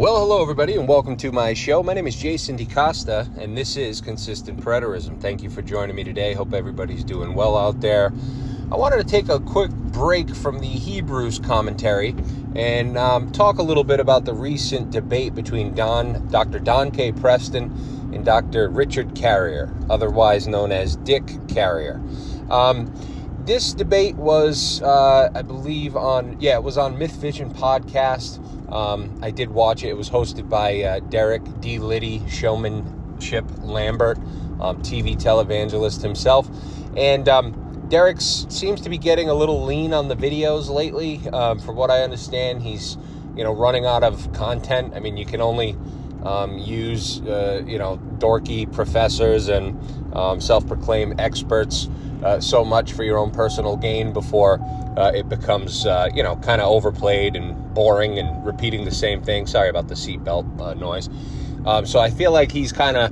Well, hello everybody, and welcome to my show. My name is Jason DeCosta, and this is Consistent Preterism. Thank you for joining me today. Hope everybody's doing well out there. I wanted to take a quick break from the Hebrews commentary and talk a little bit about the recent debate between Dr. Don K. Preston and Dr. Richard Carrier, otherwise known as Dick Carrier. This debate was, I believe, on Myth Vision podcast. I did watch it. It was hosted by Derek D. Liddy, Showmanship Lambert, TV televangelist himself. And Derek seems to be getting a little lean on the videos lately. From what I understand, he's, running out of content. I mean, you can only use, dorky professors and self-proclaimed experts so much for your own personal gain before it becomes, kind of overplayed and boring and repeating the same thing. Sorry about the seatbelt noise. So I feel like he's kind of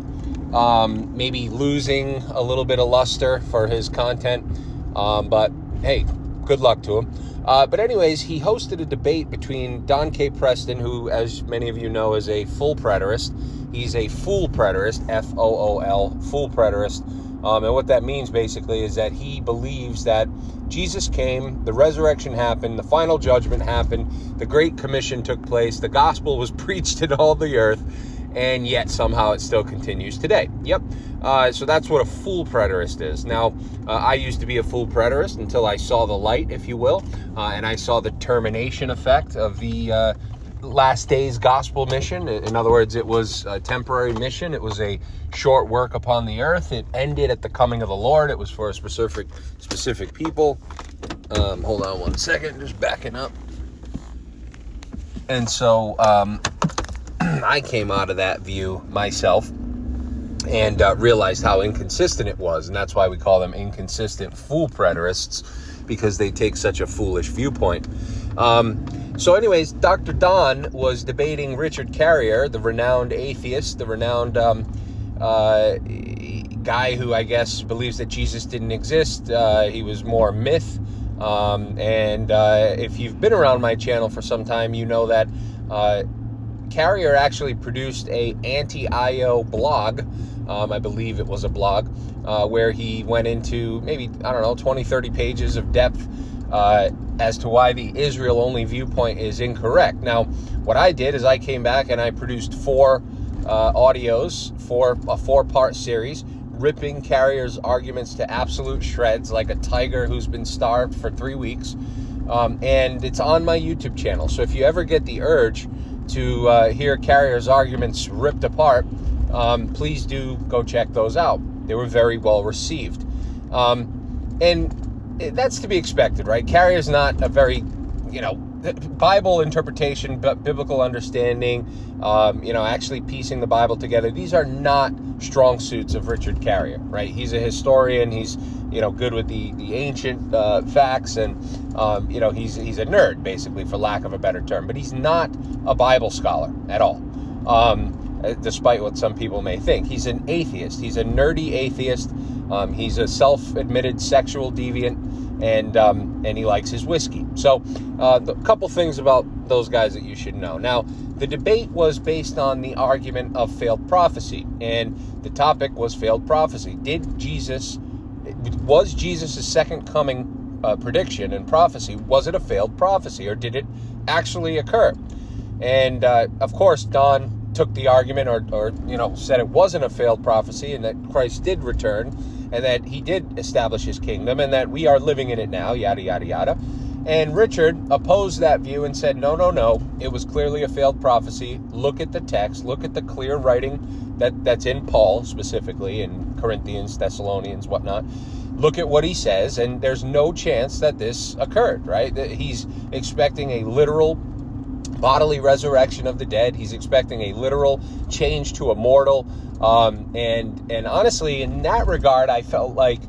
maybe losing a little bit of luster for his content. But hey, good luck to him. But anyways, he hosted a debate between Don K. Preston, who, as many of you know, is a full preterist. He's a fool preterist, F-O-O-L, full preterist. And what that means basically is that he believes that Jesus came, the resurrection happened, the final judgment happened, the Great Commission took place, the gospel was preached in all the earth, and yet somehow it still continues today. Yep. So that's what a full preterist is. Now, I used to be a full preterist until I saw the light, if you will, and I saw the termination effect of the last day's gospel mission. In other words, it was a temporary mission. It was a short work upon the earth. It ended at the coming of the Lord. It was for a specific people. Hold on one second, just backing up. And so I came out of that view myself and realized how inconsistent it was. And that's why we call them inconsistent fool preterists, because they take such a foolish viewpoint. So anyways, Dr. Don was debating Richard Carrier, the renowned atheist, the renowned guy who I guess believes that Jesus didn't exist. He was more myth. And if you've been around my channel for some time, you know that Carrier actually produced a anti-IO blog. I believe it was a blog where he went into maybe, 20, 30 pages of depth as to why the Israel-only viewpoint is incorrect. Now, what I did is I came back and I produced four audios for a four-part series, ripping Carrier's arguments to absolute shreds like a tiger who's been starved for 3 weeks. And it's on my YouTube channel. So if you ever get the urge to hear Carrier's arguments ripped apart, please do go check those out. They were very well received. And that's to be expected, right? Carrier's not a very, Bible interpretation, but biblical understanding, actually piecing the Bible together. These are not strong suits of Richard Carrier, right? He's a historian. He's, good with the ancient facts, and, he's a nerd, basically, for lack of a better term. But he's not a Bible scholar at all, despite what some people may think. He's an atheist. He's a nerdy atheist. He's a self-admitted sexual deviant, and he likes his whiskey. So a couple things about those guys that you should know. Now, the debate was based on the argument of failed prophecy, and the topic was failed prophecy. Was Jesus' second coming prediction and prophecy, was it a failed prophecy, or did it actually occur? And of course, Don took the argument or said it wasn't a failed prophecy, and that Christ did return, and that he did establish his kingdom, and that we are living in it now, yada, yada, yada. And Richard opposed that view and said, no, it was clearly a failed prophecy. Look at the text, look at the clear writing that's in Paul, specifically, in Corinthians, Thessalonians, whatnot. Look at what he says, and there's no chance that this occurred, right? That he's expecting a literal bodily resurrection of the dead. He's expecting a literal change to a mortal. And honestly, in that regard, I felt like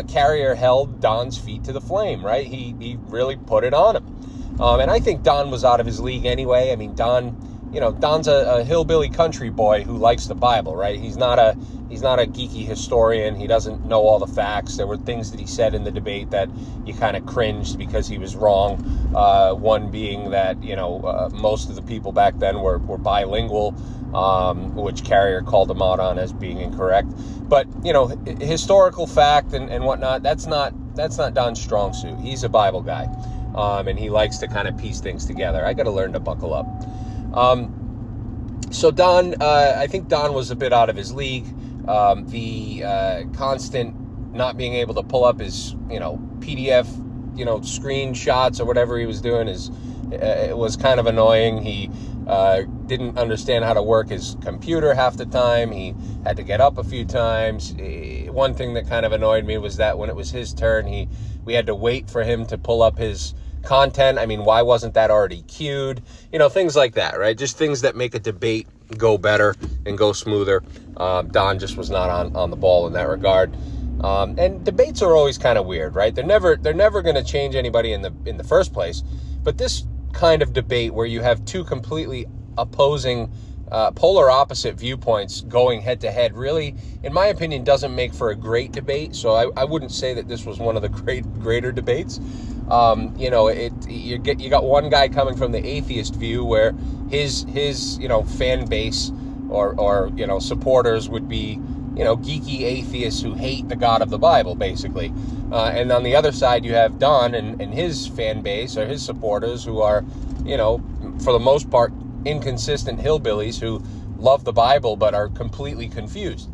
Carrier held Don's feet to the flame, right? He really put it on him. And I think Don was out of his league anyway. I mean, Don Don's a hillbilly country boy who likes the Bible, right? He's not a geeky historian. He doesn't know all the facts. There were things that he said in the debate that you kind of cringed because he was wrong. One being that, most of the people back then were bilingual, which Carrier called him out on as being incorrect. But, historical fact and whatnot, that's not Don's strong suit. He's a Bible guy, and he likes to kind of piece things together. I got to learn to buckle up. So Don, I think Don was a bit out of his league. The constant not being able to pull up his, PDF, screenshots or whatever he was doing it was kind of annoying. He didn't understand how to work his computer half the time. He had to get up a few times. One thing that kind of annoyed me was that when it was his turn, we had to wait for him to pull up his content. I mean, why wasn't that already queued? Things like that, right? Just things that make a debate go better and go smoother. Don just was not on the ball in that regard. And debates are always kind of weird, right? They're never going to change anybody in the first place. But this kind of debate where you have two completely opposing, polar opposite viewpoints going head to head really, in my opinion, doesn't make for a great debate. So I wouldn't say that this was one of the greater debates. You got one guy coming from the atheist view where his fan base or supporters would be geeky atheists who hate the God of the Bible, basically. And on the other side, you have Don and his fan base or his supporters who are, for the most part, inconsistent hillbillies who love the Bible but are completely confused.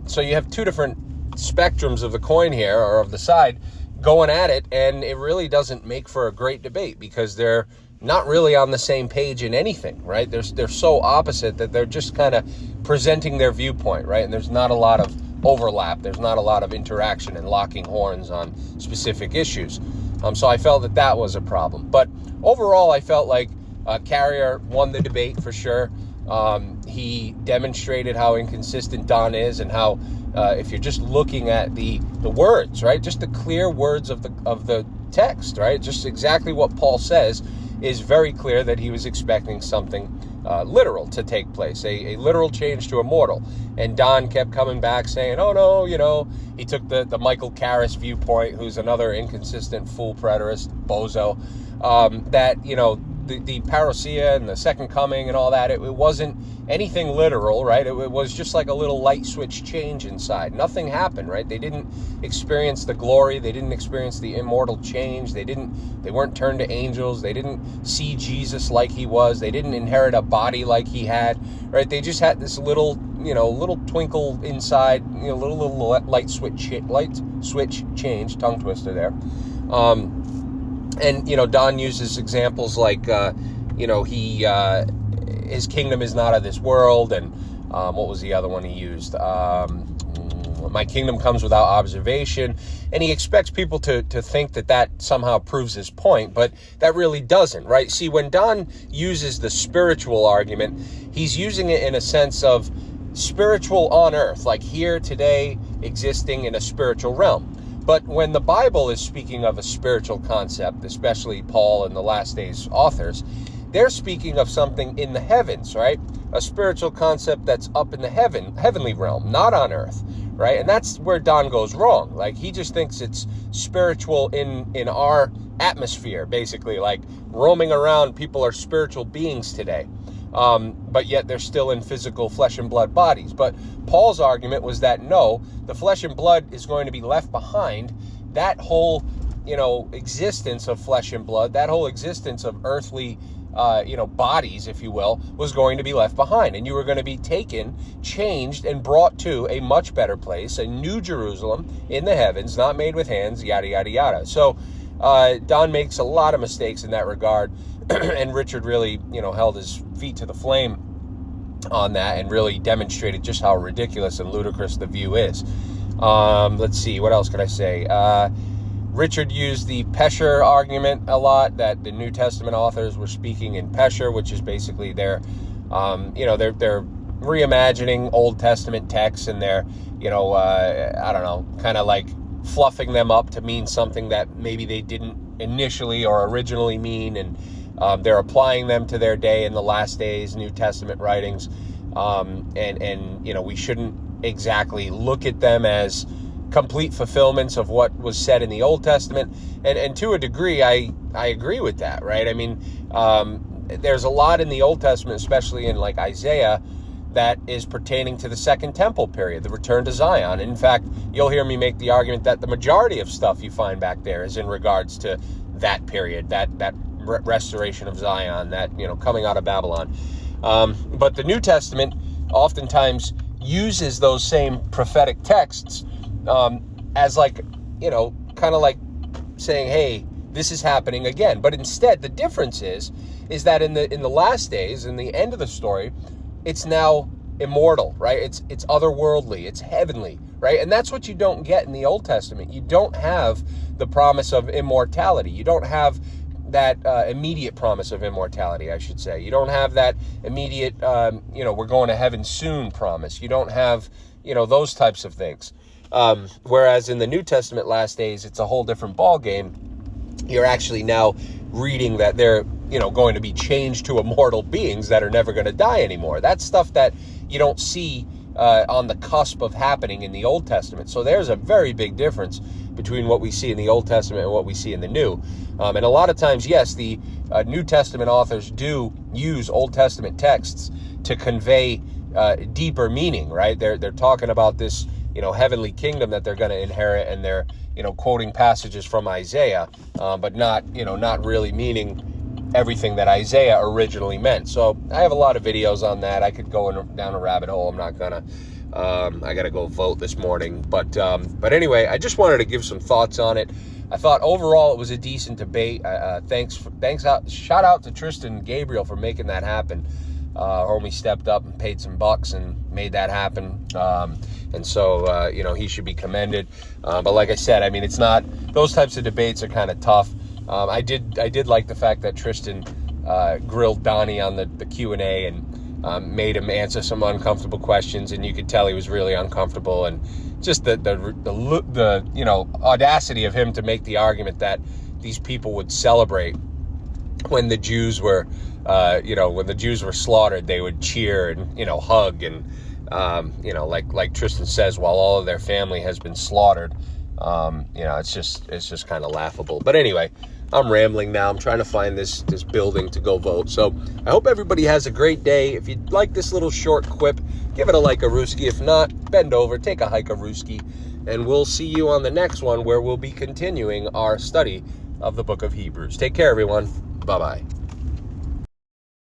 So you have two different spectrums of the coin here, or of the side, going at it, and it really doesn't make for a great debate because they're not really on the same page in anything, right? They're so opposite that they're just kind of presenting their viewpoint, right? And there's not a lot of overlap. There's not a lot of interaction and locking horns on specific issues. So I felt that was a problem. But overall, I felt like Carrier won the debate for sure. He demonstrated how inconsistent Don is and how if you're just looking at the words, right, just the clear words of the text, right, just exactly what Paul says is very clear that he was expecting something literal to take place, a literal change to a mortal. And Don kept coming back saying, oh no, he took the Michael Karras viewpoint, who's another inconsistent fool preterist bozo, that the parousia and the second coming and all that, it wasn't anything literal, right? It was just like a little light switch change inside. Nothing happened, right? They didn't experience the glory. They didn't experience the immortal change. They weren't turned to angels. They didn't see Jesus like he was. They didn't inherit a body like he had, right? They just had this little twinkle inside, little light switch change, tongue twister there. And, Don uses examples like, his kingdom is not of this world. And what was the other one he used? My kingdom comes without observation. And he expects people to think that somehow proves his point, but that really doesn't, right? See, when Don uses the spiritual argument, he's using it in a sense of spiritual on earth, like here today existing in a spiritual realm. But when the Bible is speaking of a spiritual concept, especially Paul and the last days authors, they're speaking of something in the heavens, right? A spiritual concept that's up in the heavenly realm, not on earth, right? And that's where Don goes wrong. Like, he just thinks it's spiritual in our atmosphere, basically. Like, roaming around, people are spiritual beings today. But yet they're still in physical flesh and blood bodies. But Paul's argument was that no, the flesh and blood is going to be left behind. That whole, existence of flesh and blood, that whole existence of earthly, bodies, if you will, was going to be left behind. And you were going to be taken, changed, and brought to a much better place, a new Jerusalem in the heavens, not made with hands, yada, yada, yada. So Don makes a lot of mistakes in that regard. And Richard really, held his feet to the flame on that and really demonstrated just how ridiculous and ludicrous the view is. Let's see, what else could I say? Richard used the Pesher argument a lot, that the New Testament authors were speaking in Pesher, which is basically they're reimagining Old Testament texts, and they're, kind of like fluffing them up to mean something that maybe they didn't initially or originally mean. And They're applying them to their day in the last days, New Testament writings. And we shouldn't exactly look at them as complete fulfillments of what was said in the Old Testament. And to a degree, I agree with that, right? I mean, there's a lot in the Old Testament, especially in like Isaiah, that is pertaining to the Second Temple period, the return to Zion. In fact, you'll hear me make the argument that the majority of stuff you find back there is in regards to that period, that restoration of Zion, that, coming out of Babylon. But the New Testament oftentimes uses those same prophetic texts as like, kind of like saying, hey, this is happening again. But instead, the difference is that in the last days, in the end of the story, it's now immortal, right? It's otherworldly, it's heavenly, right? And that's what you don't get in the Old Testament. You don't have the promise of immortality. You don't have that immediate promise of immortality, I should say. You don't have that immediate, we're going to heaven soon promise. You don't have, those types of things. Whereas in the New Testament last days, it's a whole different ball game. You're actually now reading that they're, going to be changed to immortal beings that are never going to die anymore. That's stuff that you don't see on the cusp of happening in the Old Testament. So there's a very big difference between what we see in the Old Testament and what we see in the New. And a lot of times, yes, the New Testament authors do use Old Testament texts to convey deeper meaning, right? They're talking about this, heavenly kingdom that they're going to inherit, and they're, quoting passages from Isaiah, but not really meaning everything that Isaiah originally meant. So I have a lot of videos on that. I could go down a rabbit hole. I'm not gonna. I gotta go vote this morning. But anyway, I just wanted to give some thoughts on it. I thought overall it was a decent debate. Shout out to Tristan Gabriel for making that happen. Homie stepped up and paid some bucks and made that happen. And so, he should be commended. But like I said, I mean, it's not, those types of debates are kind of tough. I did like the fact that Tristan grilled Donnie on the Q&A and made him answer some uncomfortable questions, and you could tell he was really uncomfortable. And just the audacity of him to make the argument that these people would celebrate when the Jews were, when the Jews were slaughtered, they would cheer and, hug and, like Tristan says, while all of their family has been slaughtered. It's just kind of laughable. But anyway, I'm rambling now. I'm trying to find this building to go vote. So I hope everybody has a great day. If you like this little short quip, give it a like-a-rooski. If not, bend over, take a hike-a-rooski, and we'll see you on the next one, where we'll be continuing our study of the book of Hebrews. Take care, everyone. Bye-bye.